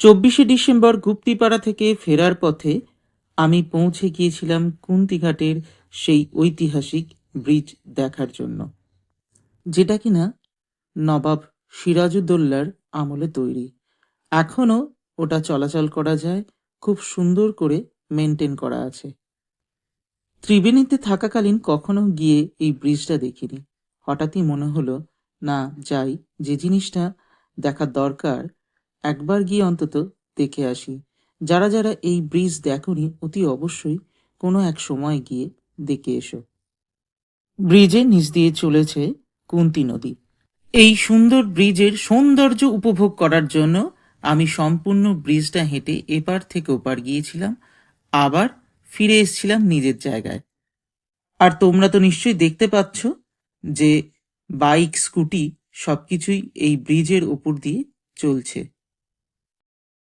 24শে December Guptipara থেকে ফেরার পথে আমি পৌঁছে গিয়েছিলাম কুন্তিঘাটের সেই ঐতিহাসিক ব্রিজ দেখার জন্য, যেটা কিনা নবাব সিরাজউদ্দৌলার আমলে তৈরি। এখনো ওটা চলাচল করা যায়, খুব সুন্দর করে মেনটেন করা আছে। ত্রিবেণীতে থাকাকালীন কখনো গিয়ে এই ব্রিজটা দেখিনি। হঠাৎই মনে হলো, না যাই, যে জিনিসটা দেখার দরকার একবার গিয়ে অন্তত দেখে আসি। যারা যারা এই ব্রিজ দেখোনি অতি অবশ্যই কোনো এক সময় গিয়ে দেখে এসো। ব্রিজের নিচ দিয়ে চলেছে কুন্তি নদী। এই সুন্দর ব্রিজের সৌন্দর্য উপভোগ করার জন্য আমি সম্পূর্ণ ব্রিজটা হেঁটে এপার থেকে ওপার গিয়েছিলাম, আবার ফিরে এসেছিলাম নিজের জায়গায়। আর তোমরা তো নিশ্চয়ই দেখতে পাচ্ছ যে বাইক, স্কুটি সবকিছুই এই ব্রিজের উপর দিয়ে চলছে।